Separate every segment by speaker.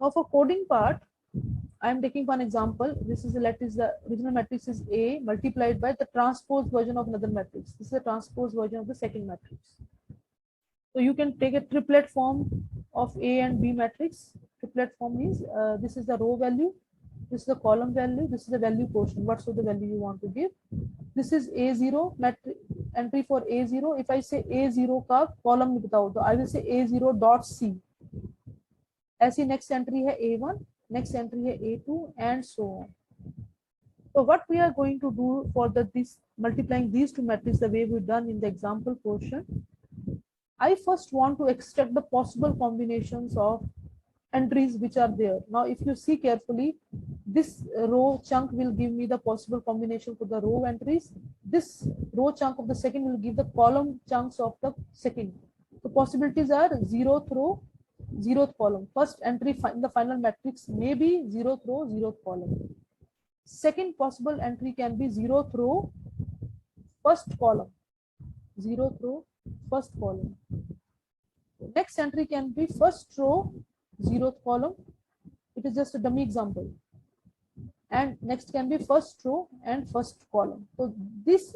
Speaker 1: Now for coding part, I am taking one example. This is the original matrix is A multiplied by the transpose version of another matrix. This is the transpose version of the second matrix. So you can take a triplet form of A and B matrix. Triplet form means this is the row value, this is the column value, this is the value portion. What's the value you want to give? This is A0 matrix entry for A0. If I say A0 का column बताओ, तो I will say A0 dot C. ऐसी next entry है A1, next entry है A2, and so on. So what we are going to do for this multiplying these two matrices the way we've done in the example portion, I first want to extract the possible combinations of entries which are there. Now, if you see carefully, this row chunk will give me the possible combination for the row entries. This row chunk of the second will give the column chunks of the second. The possibilities are 0th row, 0th column. First entry in the final matrix may be 0th row, 0th column. Second possible entry can be 0th row, first column. 0th row, first column. Next entry can be first row, 0th column. It is just a dummy example. And next can be first row and first column. So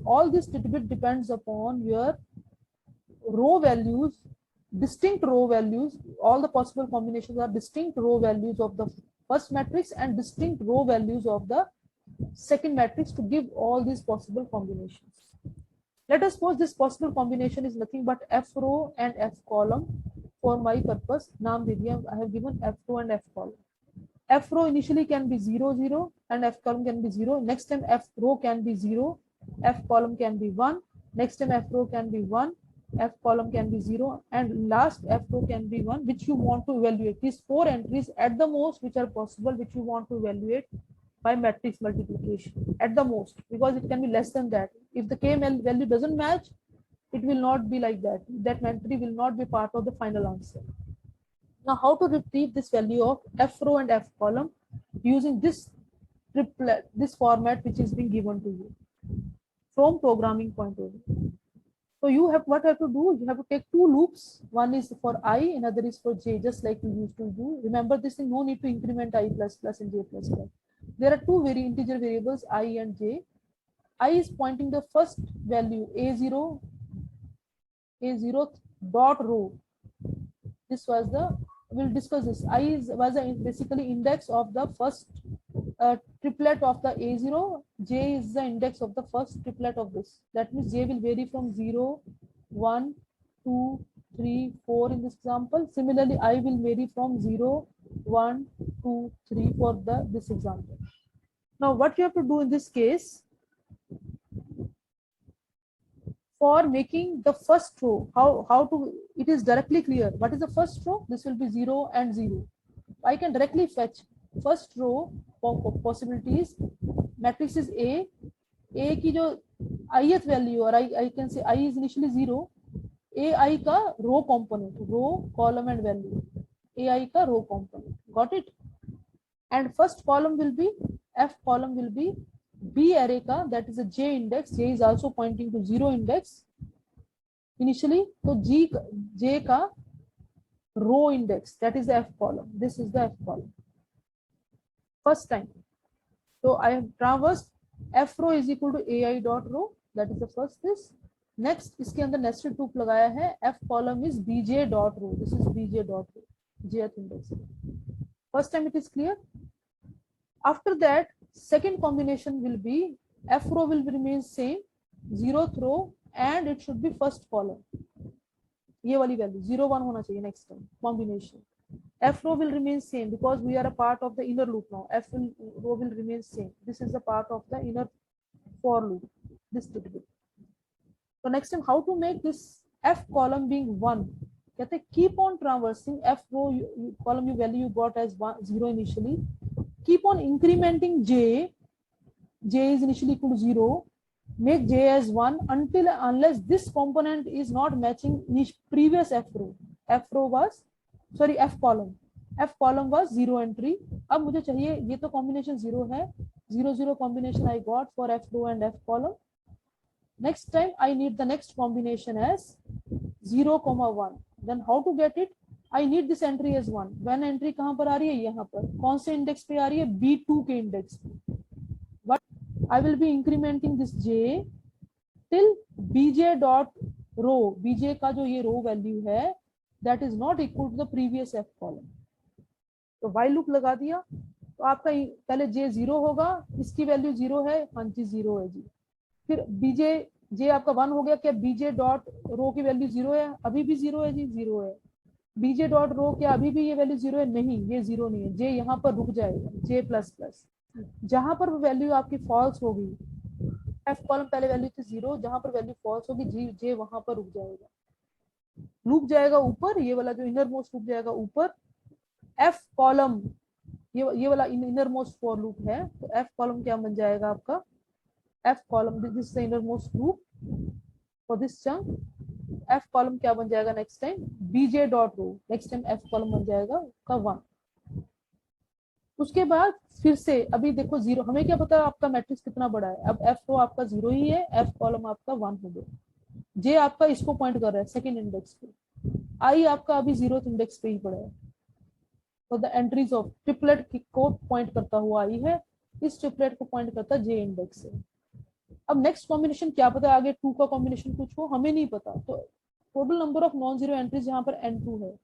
Speaker 1: all this little bit depends upon your row values, distinct row values. All the possible combinations are distinct row values of the first matrix and distinct row values of the second matrix to give all these possible combinations. Let us suppose this possible combination is nothing but F row and F column. For my purpose, naam de diya, I have given F row and F column. F row initially can be 0, 0, and F column can be 0. Next time F row can be 0, F column can be 1. Next time F row can be 1, F column can be 0, and last F row can be 1, which you want to evaluate. These 4 entries at the most which are possible, which you want to evaluate by matrix multiplication at the most, because it can be less than that. If the K value doesn't match, it will not be like that. That entry will not be part of the final answer. Now, how to retrieve this value of F row and F column using this triplet, this format which is being given to you from programming point of view. So you have what you have to do, you have to take 2 loops. One is for I, another is for j, just like we used to do. Remember this thing, no need to increment I plus plus and j plus plus. There are 2 integer variables I and j. I is pointing the first value A0 dot row. This was we'll discuss this. I was basically index of the first triplet of the A0. J is the index of the first triplet of this. That means J will vary from 0, 1, 2, 3, 4 in this example. Similarly, I will vary from 0, 1, 2, 3 for this example. Now, what you have to do in this case, for making the first row, how to, it is directly clear. What is the first row? This will be 0 and 0. I can directly fetch first row possibilities. Matrix is A की जो ith value, or I can say I is initially 0. AI का row component, row, column and value. AI का row component. Got it? And first column will be, F column will be B array का, that is a J index. J is also pointing to 0 index initially. So J का row index, that is the F column. This is the F column. First time. So I have traversed F row is equal to AI dot row. That is the first this. Next, इसके अंदर nested loop लगाया है. F column is BJ dot row. This is BJ dot row. Jth index. First time it is clear. After that, second combination will be F row will remain same, 0th row, and it should be first column. ये वाली value 0, 1 होना चाहिए next time combination. F row will remain same because we are a part of the inner loop now. Row will remain same. This is the part of the inner for loop. This little bit. So next time, how to make this F column being 1? कहते keep on traversing F row column value you got as 0 initially. Keep on incrementing J. J is initially equal to 0. Make J as 1 unless this component is not matching previous F row. F column. F column was 0 entry. अब मुझे चाहिए, ये तो combination 0 है. 0, 0 combination I got for F row and F column. Next time I need the next combination as 0, 1. Then how to get it? I need this entry as 1। When entry कहां पर आ रही है, यहाँ पर। कौन से इंडेक्स पे आ रही है, B2 के इंडेक्स पे। But I will be incrementing this J till BJ dot row, BJ का जो ये रो वैल्यू है that is not equal to the previous F column. तो वाइल लूप लगा दिया, तो आपका पहले J 0 होगा, इसकी वैल्यू 0 है, हाँ जी 0 है जी। फिर BJ, J आपका 1 हो गया, क्या BJ डॉट रो की वैल्यू 0 है, अभी भी 0 है जी, 0 है। BJ डॉट रो क्या अभी भी ये वैल्यू 0 है, नहीं ये 0 नहीं है, J यहाँ पर रुक जाएगा, J प्लस प्लस। जहां पर वैल्यू आपकी फॉल्स होगी, F कॉलम पहले वैल्यू थी 0, जहां पर वैल्यू फॉल्स होगी J वहां पर रुक जाएगा, लूप जाएगा ऊपर, ये वाला जो इनर मोस्ट लूप जाएगा ऊपर। F कॉलम ये वाला इनर मोस्ट फॉर लूप है, तो F कॉलम क्या बन जाएगा आपका, F column this is the inner most loop for this chunk. F column क्या बन जाएगा next time, BJ dot row, next time F column बन जाएगा का 1। उसके बाद फिर से अभी देखो 0, हमें क्या पता आपका मैट्रिक्स कितना बड़ा है, अब F रो आपका 0 ही है, F कॉलम आपका 1 हो गया। J आपका इसको पॉइंट कर रहा है सेकंड इंडेक्स पे, I आपका अभी 0th इंडेक्स पे ही पड़ा है। तो द एंट्रीज ऑफ ट्रिपलेट को पॉइंट करता हुआ आई है, इस ट्रिपलेट को पॉइंट करता J इंडेक्स से। अब नेक्स्ट कॉम्बिनेशन क्या पता आगे 2 का कॉम्बिनेशन कुछ हो, हमें नहीं पता। तो total number of non zero entries यहाँ पर N2 है।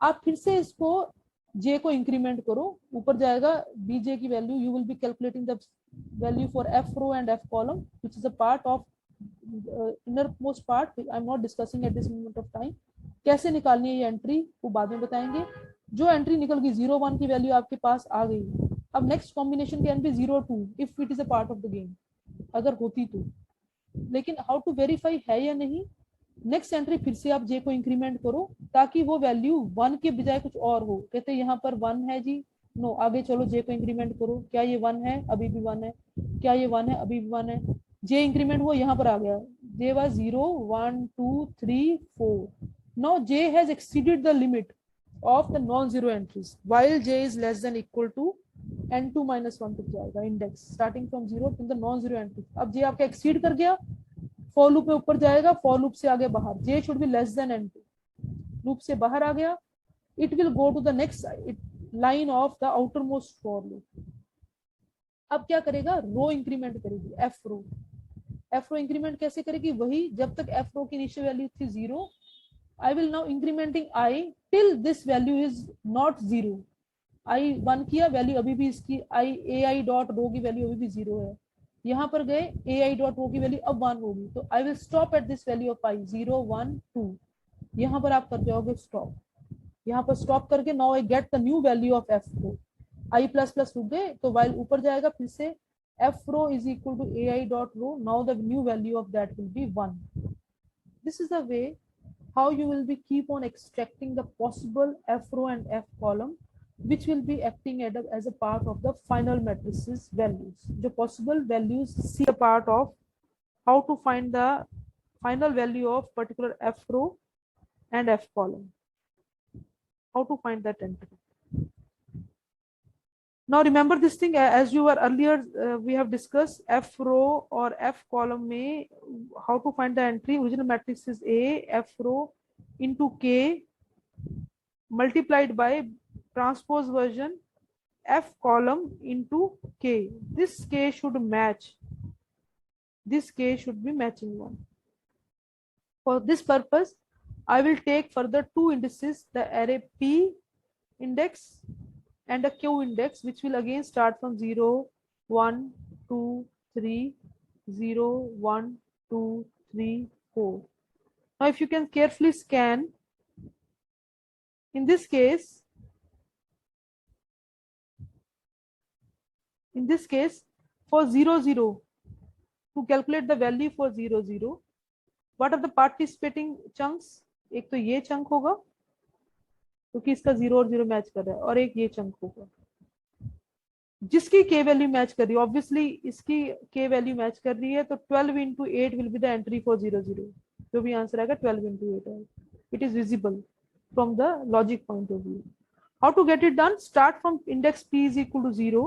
Speaker 1: आप फिर से इसको J को इंक्रीमेंट करो, ऊपर जाएगा BJ की value, you will be calculating the value for F row and F column which is a part of inner most part, I am not discussing at this moment of time. कैसे निकालनी है ये entry वो बाद में बताएंगे। जो entry निकल गई 0 1 की वैल्यू आपके पास आ गई। अब next combination can be 0 2 if it is a part of the game, अगर होती तो। लेकिन हाउ टू वेरीफाई है या नहीं, नेक्स्ट एंट्री फिर से आप J को इंक्रीमेंट करो ताकि वो वैल्यू 1 के बजाय कुछ और हो। कहते हैं यहाँ पर 1 है जी, नो आगे चलो J को इंक्रीमेंट करो, क्या ये 1 है, अभी भी 1 है, क्या ये 1 है, अभी भी 1 है। J इंक्रीमेंट हुआ, यहाँ पर आ गया, J was 0 1 2 3 4। now J has exceeded the limit of the non-zero entries while J is less than equal to N2 minus 1 तक जाएगा index starting from 0 to the non zero entry. अब J आपका exceed कर गया, for loop में ऊपर जाएगा, for loop से आगे बाहर, J should be less than N2, loop से बाहर आ गया, it will go to the next line of the outer most for loop. अब क्या करेगा, रो इंक्रीमेंट करेगी, F रो इंक्रीमेंट कैसे करेगी, वही जब तक F रो की इनिशियल वैल्यू थी 0, I will now incrementing I till this value is not 0। I 1 किया, वैल्यू अभी भी इसकी AI डॉट रो की वैल्यू अभी भी 0 है। यहाँ पर गए AI डॉट रो की वैल्यू अब 1 होगी, तो I will stop at this value of I 0 1 2। यहाँ पर आप कर जाओगे स्टॉप, यहाँ पर स्टॉप करके now I get the new value of F row, I plus plus रुक गए, तो while ऊपर जाएगा फिर से F row is equal to AI dot row, now the new value of that will be 1। This is the way how you will be keep on extracting the possible F row and F column which will be acting as a part of the final matrices values। जो possible values see a part of how to find the final value of particular F row and F column, how to find that entry। Now remember this thing as you were earlier we have discussed F row or F column में how to find the entry। original matrix is A F row into K multiplied by transpose version F column into K। this K should match, this K should be matching one। for this purpose I will take further two indices, the array P index and a Q index, which will again start from 0 1 2 3 0 1 2 3 4। now if you can carefully scan, in this case for 0 0, to calculate the value for 0 0, what are the participating chunks, एक तो ये chunk होगा क्योंकि इसका 0 और 0 match कर रहा है, और एक ये चंक होगा जिसकी K वैल्यू मैच कर रही है, ऑब्वियसली इसकी K वैल्यू मैच कर रही है, तो 12 into 8 will be the entry for 0 0। जो भी आंसर आएगा 12 into 8 है, it is visible from the logic point of view। how to get it done, start from index P is equal to 0,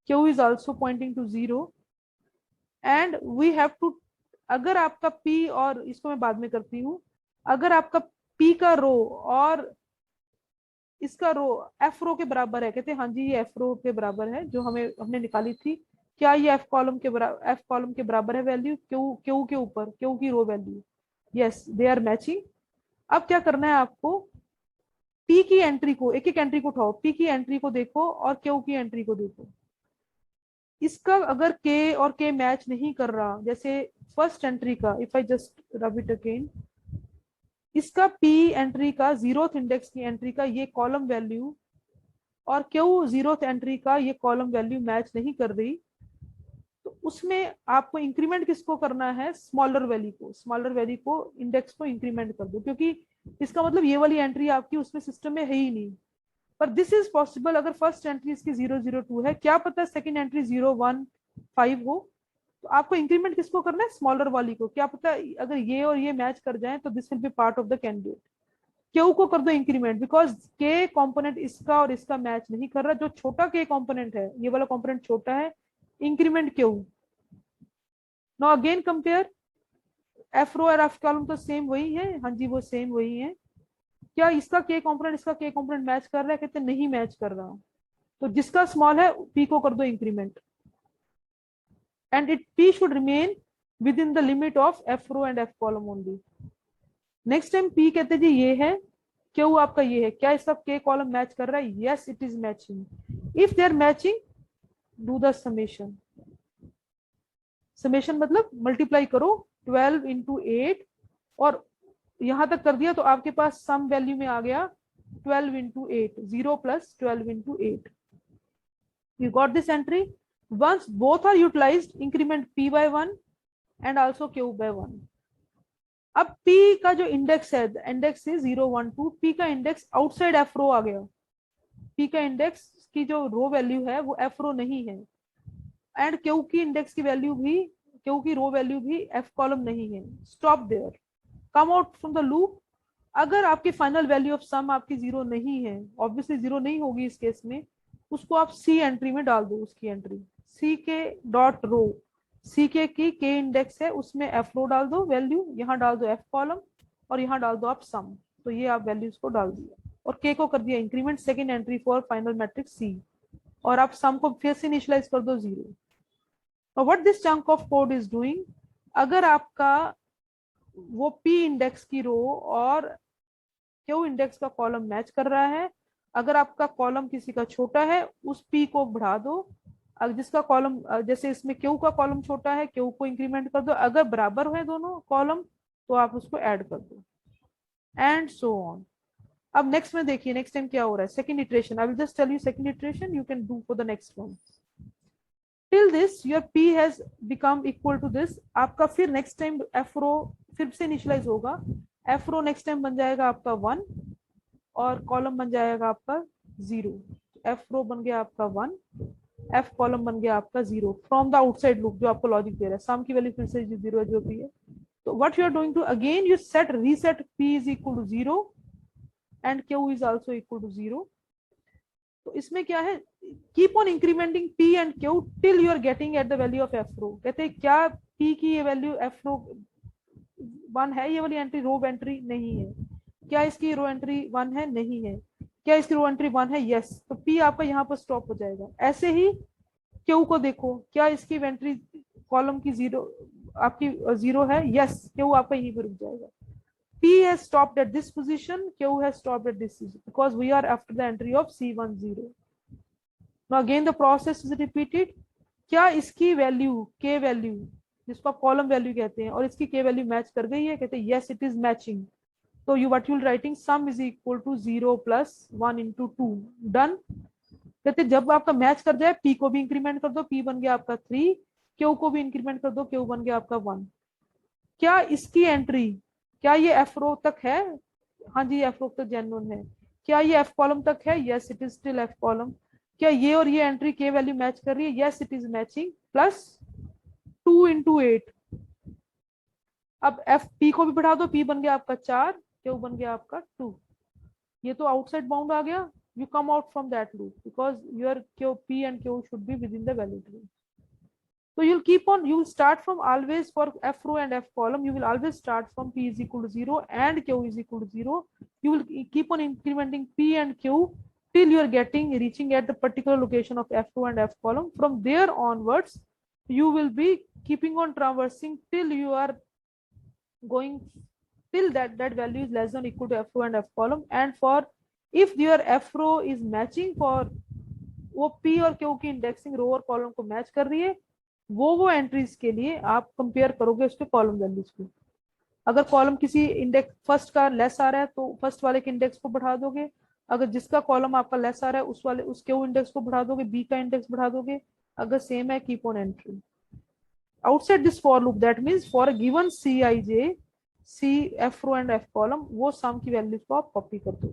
Speaker 1: Q is also pointing to 0 and we have to, अगर आपका P, और इसको मैं बाद में करती हूँ, अगर आपका P का रो और इसका रो एफ रो के बराबर है, कहते हैं हाँ जी ये एफ रो के बराबर है जो हमने निकाली थी। क्या ये एफ कॉलम के बराबर है वैल्यू क्यू क्यू के ऊपर, क्यू की row value? Yes they are matching. अब क्या करना है आपको, पी की एंट्री को, एक एक एंट्री को उठाओ, पी की एंट्री को देखो और क्यू की एंट्री को देखो। इसका अगर के और के मैच नहीं कर रहा, जैसे फर्स्ट एंट्री का, if I just rub it again, इसका पी एंट्री का जीरोथ इंडेक्स की एंट्री का ये कॉलम वैल्यू और क्यू जीरोथ एंट्री का ये कॉलम वैल्यू मैच नहीं कर रही, तो उसमें आपको इंक्रीमेंट किसको करना है, स्मॉलर वैल्यू को, स्मॉलर वैल्यू को इंडेक्स को इंक्रीमेंट कर दो, क्योंकि इसका मतलब ये वाली एंट्री आपकी उसमें सिस्टम में है ही नहीं। पर दिस इज पॉसिबल अगर फर्स्ट एंट्री इसकी 002 है, क्या पता सेकंड एंट्री 015 हो, तो आपको इंक्रीमेंट किसको करना है, स्मॉलर वाली को। क्या पता अगर ये और ये मैच कर जाए तो this will be part of the candidate. Q को कर दो इंक्रीमेंट, बिकॉज के कंपोनेंट इसका और इसका मैच नहीं कर रहा, जो छोटा के कंपोनेंट है, ये वाला कंपोनेंट छोटा है, increment Q. Now again compare, F row और एफ कॉलम तो सेम वही है, हाँ जी वो सेम वही है। क्या इसका के कंपोनेंट इसका के कंपोनेंट मैच कर रहा है, कहते नहीं मैच कर रहा, तो जिसका स्मॉल है पी को कर दो increment, and it P should remain within the limit of F row and F column only. Next time P कहते जी ये है, क्यू आपका ये है, क्या इसका के कॉलम मैच कर रहा है, yes it is matching. If they are matching do the summation, summation मतलब मल्टीप्लाई करो 12 इंटू 8, और यहां तक कर दिया तो आपके पास सम वैल्यू में आ गया 12 into 8, 0 plus 12 into 8। You got this entry. Once both are utilized, increment p by 1 and also q by 1. अब p का जो इंडेक्स है, इंडेक्स है 0 1 2, p का इंडेक्स आउटसाइड एफ रो आ गया, p का इंडेक्स की जो रो वैल्यू है वो एफ रो नहीं है, एंड q की इंडेक्स की वैल्यू भी, q की रो वैल्यू भी एफ कॉलम नहीं है। Stop there, come out from the loop. अगर आपकी फाइनल वैल्यू ऑफ सम आपकी 0 नहीं है, ऑब्वियसली 0 नहीं होगी इस केस में, उसको आप सी एंट्री में डाल दो, उसकी एंट्री सी के डॉट रो, सी के की के इंडेक्स है उसमें एफ रो डाल दो वैल्यू, यहाँ डाल दो एफ कॉलम, और यहाँ डाल दो आप सम, तो ये आप वैल्यूज को डाल दिया और के को कर दिया increment second entry for final matrix C, और आप सम को फिर से इनिशियलाइज कर दो 0। और what this chunk of code is doing, अगर आपका वो पी इंडेक्स की रो और क्यू इंडेक्स का कॉलम मैच कर रहा है, अगर आपका कॉलम किसी का छोटा है उस पी को बढ़ा दो, अगर जिसका कॉलम जैसे इसमें क्यू का कॉलम छोटा है क्यू को इंक्रीमेंट कर दो, अगर बराबर है दोनों कॉलम तो आप उसको ऐड कर दो, एंड सो ऑन। अब नेक्स्ट में देखिए नेक्स्ट टाइम क्या हो रहा है, second iteration, I will just tell you second iteration, you can do for the next one. Till this your p has become equal to this, आपका फिर next time F रो फिर से इनिशियलाइज होगा, F रो next time बन जाएगा आपका 1 और column बन जाएगा आपका 0, एफ रो बन गया आपका 1, एफ कॉलम बन गया आपका 0 फ्रॉम द आउटसाइड लूप जो आपको लॉजिक दे रहा है, सम की वैल्यू फिर से 0 है जो भी है। तो what you are doing to again you set reset p is equal to 0 and q is also equal to 0। तो इसमें क्या है, keep on incrementing p and q till you are getting at the value of F row. कहते हैं क्या p की ये value F रो 1 है, ये वाली एंट्री रो एंट्री नहीं है, क्या इसकी रो एंट्री 1 है, नहीं है, क्या इसकी रो एंट्री 1 है, यस, तो p आपका यहाँ पर स्टॉप हो जाएगा। ऐसे ही q को देखो, क्या इसकी एंट्री कॉलम की 0 आपकी 0 है, यस, q आपका यहीं पर रुक जाएगा। P has stopped at this position, Q has stopped at this position because we are after the entry of C10. Now again the process is repeated. क्या इसकी वैल्यू K वैल्यू जिसको आप column value कहते हैं और इसकी K value match कर गई है, कहते हैं yes it is matching, तो you what you will writing sum is equal to 0 plus 1 into 2 done। कहते जब आपका मैच कर जाए P को भी इंक्रीमेंट कर दो, P बन गया आपका 3, Q को भी इंक्रीमेंट कर दो, Q बन गया आपका 1। क्या इसकी एंट्री, क्या ये एफ रो तक है, हाँ जी एफ रो तक जेन्युइन है, क्या ये एफ कॉलम तक है, yes it is still F column, क्या ये और ये एंट्री के वैल्यू मैच कर रही है, yes it is matching, plus 2 into 8। अब एफ पी को भी बढ़ा दो, पी बन गया आपका 4, क्यू बन गया आपका 2, ये तो आउटसाइड बाउंड आ गया, you come out from that loop because your q p and q should be within the valid range। So you'll keep on, you will start from always for F row and F column, you will always start from P is equal to 0 and Q is equal to 0. You will keep on incrementing P and Q till you are reaching at the particular location of F row and F column. From there onwards, you will be keeping on traversing till you are going till that value is less than or equal to F row and F column. And for if your F row is matching for वो P और Q की indexing रो और column को match कर रही है, वो entries के लिए आप कंपेयर करोगे उसके कॉलम वैल्यूज को. अगर कॉलम किसी इंडेक्स फर्स्ट का लेस आ रहा है तो फर्स्ट वाले के इंडेक्स को बढ़ा दोगे. अगर जिसका कॉलम आपका लेस आ रहा है उस क्यू इंडेक्स को बढ़ा दोगे, बी का इंडेक्स बढ़ा दोगे. अगर सेम है keep on entry. Outside this for loop that means for a given C I J C F row and F column वो सम की वैल्यूज को आप कॉपी कर दो.